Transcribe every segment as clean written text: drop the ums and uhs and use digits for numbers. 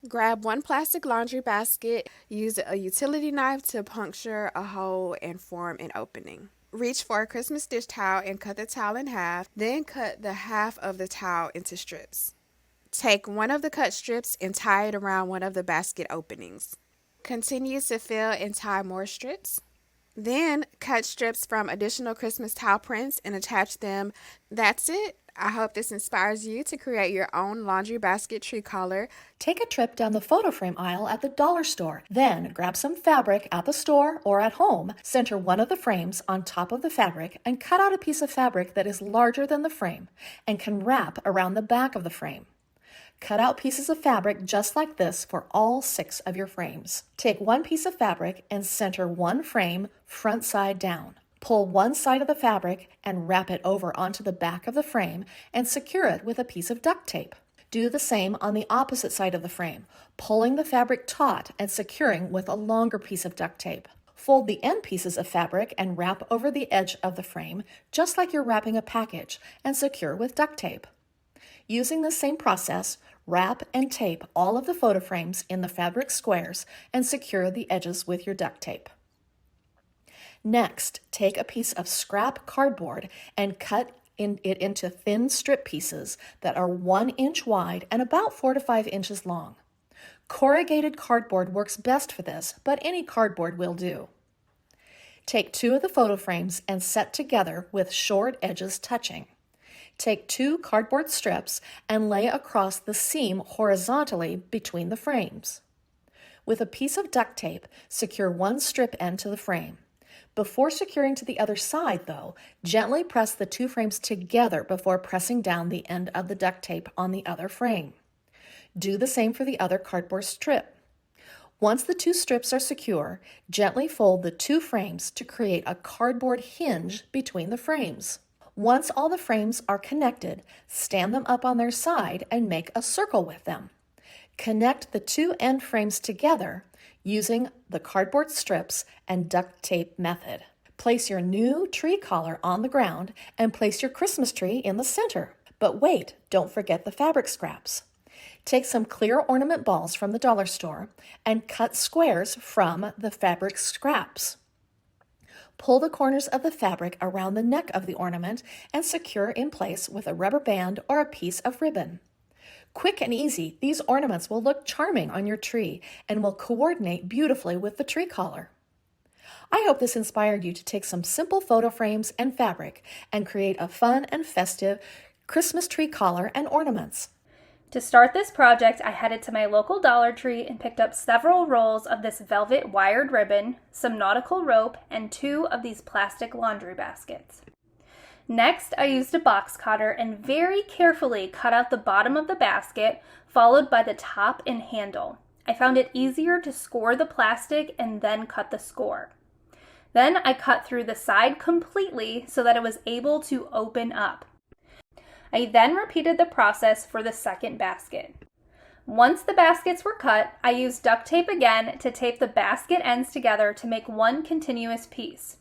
Grab one plastic laundry basket, use a utility knife to puncture a hole and form an opening. Reach for a Christmas dish towel and cut the towel in half, then cut the half of the towel into strips. Take one of the cut strips and tie it around one of the basket openings. Continue to fill and tie more strips. Then cut strips from additional Christmas towel prints and attach them. That's it. I hope this inspires you to create your own laundry basket tree collar. Take a trip down the photo frame aisle at the dollar store. Then grab some fabric at the store or at home. Center one of the frames on top of the fabric and cut out a piece of fabric that is larger than the frame and can wrap around the back of the frame. Cut out pieces of fabric just like this for all 6 of your frames. Take one piece of fabric and center one frame front side down. Pull one side of the fabric and wrap it over onto the back of the frame and secure it with a piece of duct tape. Do the same on the opposite side of the frame, pulling the fabric taut and securing with a longer piece of duct tape. Fold the end pieces of fabric and wrap over the edge of the frame, just like you're wrapping a package, and secure with duct tape. Using the same process, wrap and tape all of the photo frames in the fabric squares and secure the edges with your duct tape. Next, take a piece of scrap cardboard and cut it into thin strip pieces that are 1 inch wide and about 4 to 5 inches long. Corrugated cardboard works best for this, but any cardboard will do. Take 2 of the photo frames and set together with short edges touching. Take 2 cardboard strips and lay across the seam horizontally between the frames. With a piece of duct tape, secure one strip end to the frame. Before securing to the other side, though, gently press the 2 frames together before pressing down the end of the duct tape on the other frame. Do the same for the other cardboard strip. Once the 2 strips are secure, gently fold the 2 frames to create a cardboard hinge between the frames. Once all the frames are connected, stand them up on their side and make a circle with them. Connect the 2 end frames together using the cardboard strips and duct tape method. Place your new tree collar on the ground and place your Christmas tree in the center. But wait, don't forget the fabric scraps. Take some clear ornament balls from the dollar store and cut squares from the fabric scraps. Pull the corners of the fabric around the neck of the ornament and secure in place with a rubber band or a piece of ribbon. Quick and easy, these ornaments will look charming on your tree and will coordinate beautifully with the tree collar. I hope this inspired you to take some simple photo frames and fabric and create a fun and festive Christmas tree collar and ornaments. To start this project, I headed to my local Dollar Tree and picked up several rolls of this velvet wired ribbon, some nautical rope, and 2 of these plastic laundry baskets. Next, I used a box cutter and very carefully cut out the bottom of the basket, followed by the top and handle. I found it easier to score the plastic and then cut the score. Then I cut through the side completely so that it was able to open up. I then repeated the process for the second basket. Once the baskets were cut, I used duct tape again to tape the basket ends together to make one continuous piece.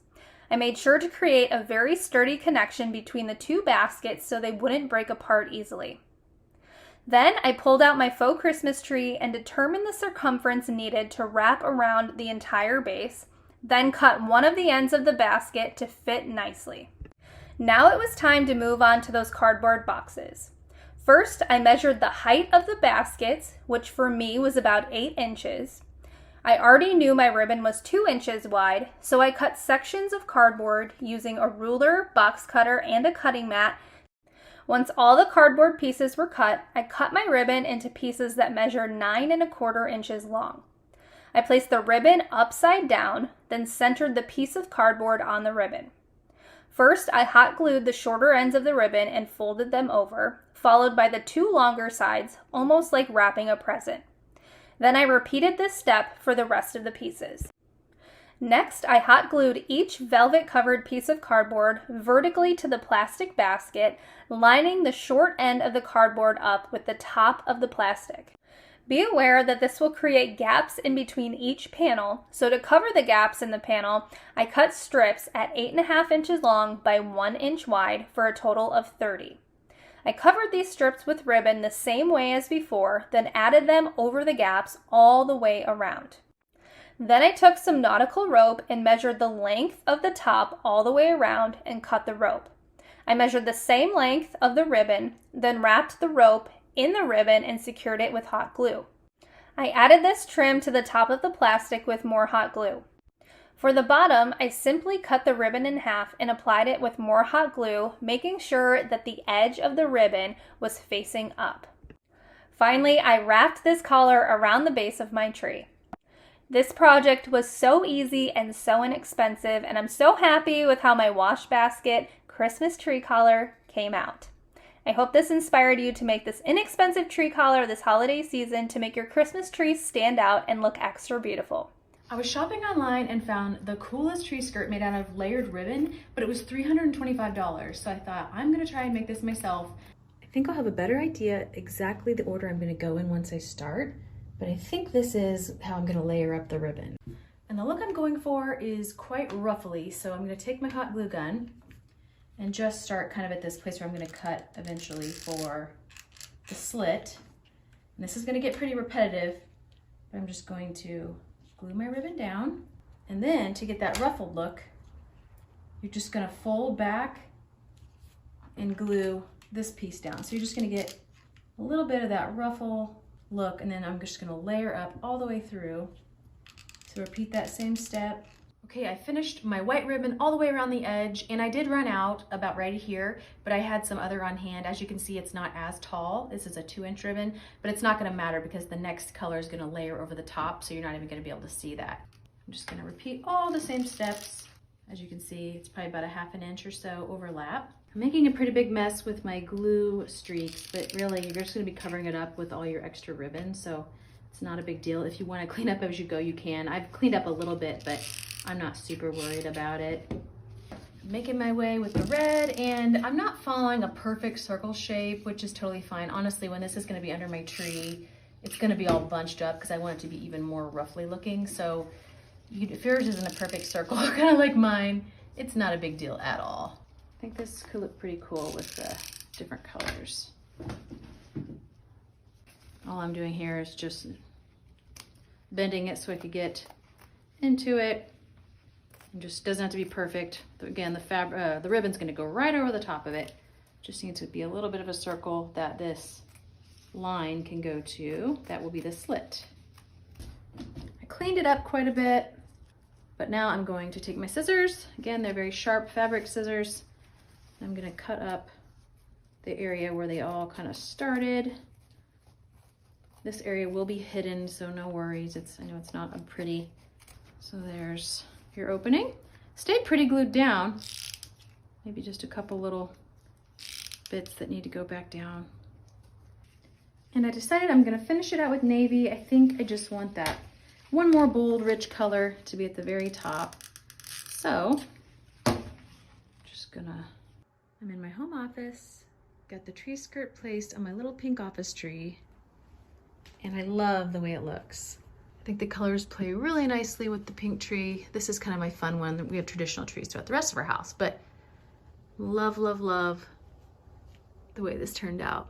I made sure to create a very sturdy connection between the 2 baskets so they wouldn't break apart easily. Then I pulled out my faux Christmas tree and determined the circumference needed to wrap around the entire base, then cut one of the ends of the basket to fit nicely. Now it was time to move on to those cardboard boxes. First, I measured the height of the baskets, which for me was about 8 inches. I already knew my ribbon was 2 inches wide, so I cut sections of cardboard using a ruler, box cutter, and a cutting mat. Once all the cardboard pieces were cut, I cut my ribbon into pieces that measured 9¼ inches long. I placed the ribbon upside down, then centered the piece of cardboard on the ribbon. First, I hot glued the shorter ends of the ribbon and folded them over, followed by the 2 longer sides, almost like wrapping a present. Then I repeated this step for the rest of the pieces. Next, I hot glued each velvet-covered piece of cardboard vertically to the plastic basket, lining the short end of the cardboard up with the top of the plastic. Be aware that this will create gaps in between each panel, so to cover the gaps in the panel, I cut strips at 8½ inches long by 1 inch wide for a total of 30. I covered these strips with ribbon the same way as before, then added them over the gaps all the way around. Then I took some nautical rope and measured the length of the top all the way around and cut the rope. I measured the same length of the ribbon, then wrapped the rope in the ribbon and secured it with hot glue. I added this trim to the top of the plastic with more hot glue. For the bottom, I simply cut the ribbon in half and applied it with more hot glue, making sure that the edge of the ribbon was facing up. Finally, I wrapped this collar around the base of my tree. This project was so easy and so inexpensive, and I'm so happy with how my wash basket Christmas tree collar came out. I hope this inspired you to make this inexpensive tree collar this holiday season to make your Christmas tree stand out and look extra beautiful. I was shopping online and found the coolest tree skirt made out of layered ribbon, but it was $325. So I thought, I'm gonna try and make this myself. I think I'll have a better idea exactly the order I'm gonna go in once I start, but I think this is how I'm gonna layer up the ribbon. And the look I'm going for is quite ruffly, so I'm gonna take my hot glue gun and just start kind of at this place where I'm gonna cut eventually for the slit. And this is gonna get pretty repetitive, but I'm just going to glue my ribbon down. And then to get that ruffled look, you're just gonna fold back and glue this piece down. So you're just gonna get a little bit of that ruffle look, and then I'm just gonna layer up all the way through. So repeat that same step. Okay, I finished my white ribbon all the way around the edge, and I did run out about right here, but I had some other on hand. As you can see, it's not as tall. This is a 2-inch ribbon, but it's not gonna matter because the next color is gonna layer over the top, so you're not even gonna be able to see that. I'm just gonna repeat all the same steps. As you can see, it's probably about a 1/2 inch or so overlap. I'm making a pretty big mess with my glue streaks, but really you're just gonna be covering it up with all your extra ribbon, so it's not a big deal. If you wanna clean up as you go, you can. I've cleaned up a little bit, but I'm not super worried about it. I'm making my way with the red, and I'm not following a perfect circle shape, which is totally fine. Honestly, when this is gonna be under my tree, it's gonna be all bunched up because I want it to be even more roughly looking. So if yours isn't a perfect circle, kind of like mine, it's not a big deal at all. I think this could look pretty cool with the different colors. All I'm doing here is just bending it so I could get into it. It just doesn't have to be perfect. Again, the ribbon's gonna go right over the top of it. Just needs to be a little bit of a circle that this line can go to. That will be the slit. I cleaned it up quite a bit, but now I'm going to take my scissors. Again, they're very sharp fabric scissors. I'm gonna cut up the area where they all kind of started. This area will be hidden, so no worries. I know it's not a pretty. So there's your opening. Stayed pretty glued down. Maybe just a couple little bits that need to go back down. And I decided I'm gonna finish it out with navy. I think I just want that one more bold, rich color to be at the very top. So, I'm in my home office, got the tree skirt placed on my little pink office tree, and I love the way it looks. I think the colors play really nicely with the pink tree. This is kind of my fun one. We have traditional trees throughout the rest of our house, but love, love, love the way this turned out.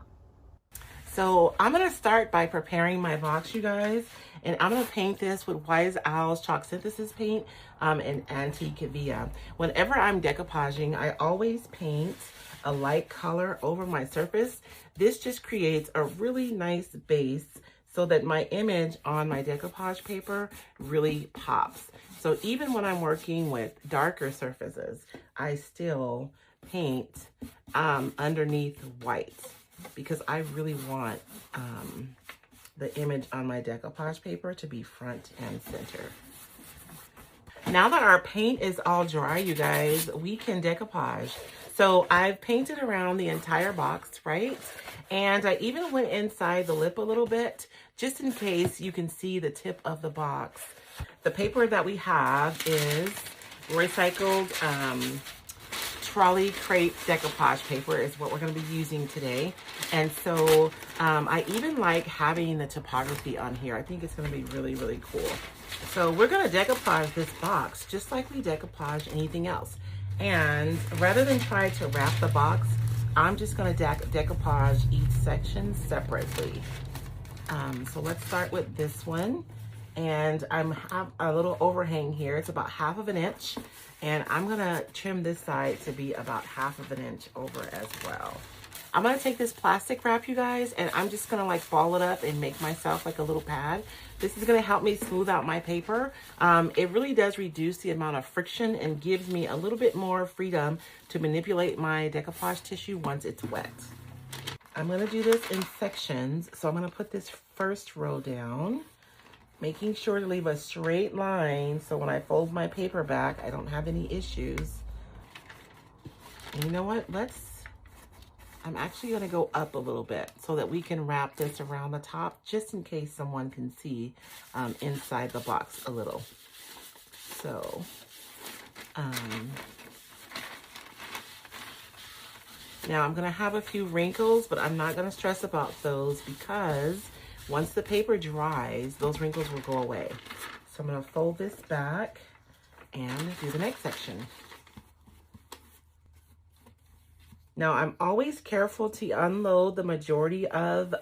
So I'm gonna start by preparing my box, you guys, and I'm gonna paint this with Wise Owl's Chalk Synthesis paint in Antique Via. Whenever I'm decoupaging, I always paint a light color over my surface. This just creates a really nice base so that my image on my decoupage paper really pops. So even when I'm working with darker surfaces, I still paint underneath white because I really want the image on my decoupage paper to be front and center. Now that our paint is all dry, you guys, we can decoupage. So I've painted around the entire box, right? And I even went inside the lip a little bit, just in case you can see the tip of the box. The paper that we have is recycled trolley crepe decoupage paper is what we're going to be using today. And so I even like having the topography on here. I think it's going to be really, really cool. So we're going to decoupage this box just like we decoupage anything else. And rather than try to wrap the box I'm just gonna decoupage each section separately. So let's start with this one. And I have a little overhang here. It's about 1/2 inch. And I'm gonna trim this side to be about 1/2 inch over as well. I'm gonna take this plastic wrap, you guys, and I'm just gonna like ball it up and make myself like a little pad. This is gonna help me smooth out my paper. It really does reduce the amount of friction and gives me a little bit more freedom to manipulate my decoupage tissue once it's wet. I'm gonna do this in sections. So I'm gonna put this first row down, making sure to leave a straight line so when I fold my paper back, I don't have any issues. And you know what? I'm actually gonna go up a little bit so that we can wrap this around the top just in case someone can see inside the box a little. So, now I'm gonna have a few wrinkles, but I'm not gonna stress about those because once the paper dries, those wrinkles will go away. So I'm gonna fold this back and do the next section. Now I'm always careful to unload the majority of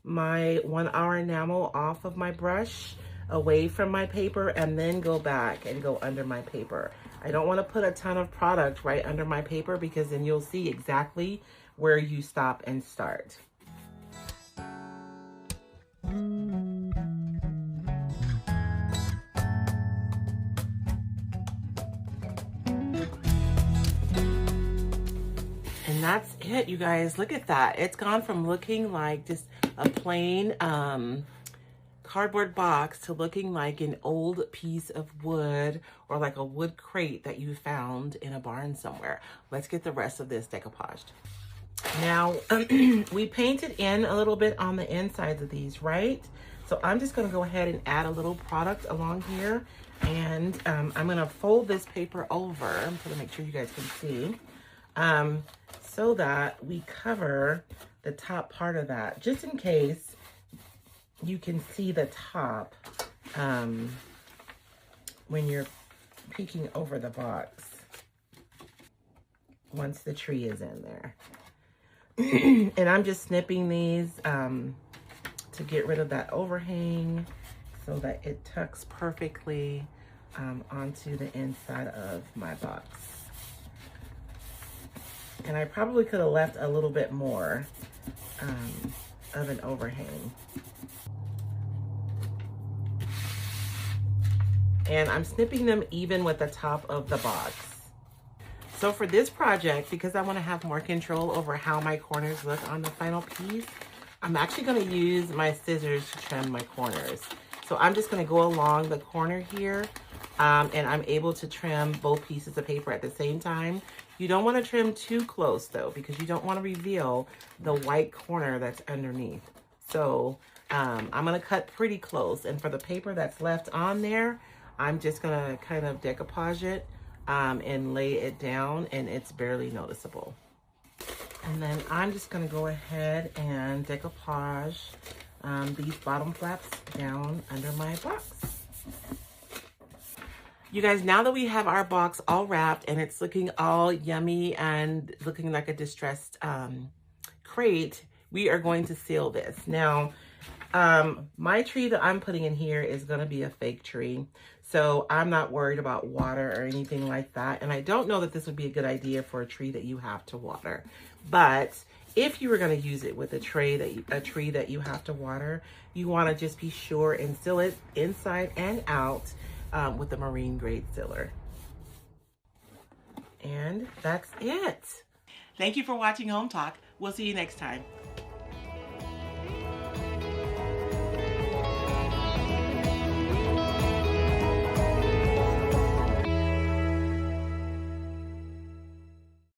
my 1-hour enamel off of my brush away from my paper and then go back and go under my paper. I don't want to put a ton of product right under my paper because then you'll see exactly where you stop and start. And that's it, you guys. Look at that. It's gone from looking like just a plain cardboard box to looking like an old piece of wood or like a wood crate that you found in a barn somewhere. Let's get the rest of this decoupaged. Now, we painted in a little bit on the insides of these, right? So I'm just gonna go ahead and add a little product along here. And I'm gonna fold this paper over. I'm gonna make sure you guys can see. So that we cover the top part of that, just in case you can see the top when you're peeking over the box once the tree is in there. And I'm just snipping these to get rid of that overhang so that it tucks perfectly onto the inside of my box. And I probably could have left a little bit more of an overhang. And I'm snipping them even with the top of the box. So for this project, because I want to have more control over how my corners look on the final piece, I'm actually going to use my scissors to trim my corners. So I'm just going to go along the corner here, and I'm able to trim both pieces of paper at the same time. You don't want to trim too close though, because you don't want to reveal the white corner that's underneath. So I'm going to cut pretty close, and for the paper that's left on there, I'm just going to kind of decoupage it and lay it down, and it's barely noticeable. And then I'm just going to go ahead and decoupage these bottom flaps down under my box. You guys, now that we have our box all wrapped and it's looking all yummy and looking like a distressed crate, we are going to seal this. Now, my tree that I'm putting in here is going to be a fake tree. So I'm not worried about water or anything like that. And I don't know that this would be a good idea for a tree that you have to water. But if you were going to use it with a tree that you have to water, you want to just be sure and seal it inside and out with the marine grade sealer. And that's it. Thank you for watching Home Talk. We'll see you next time.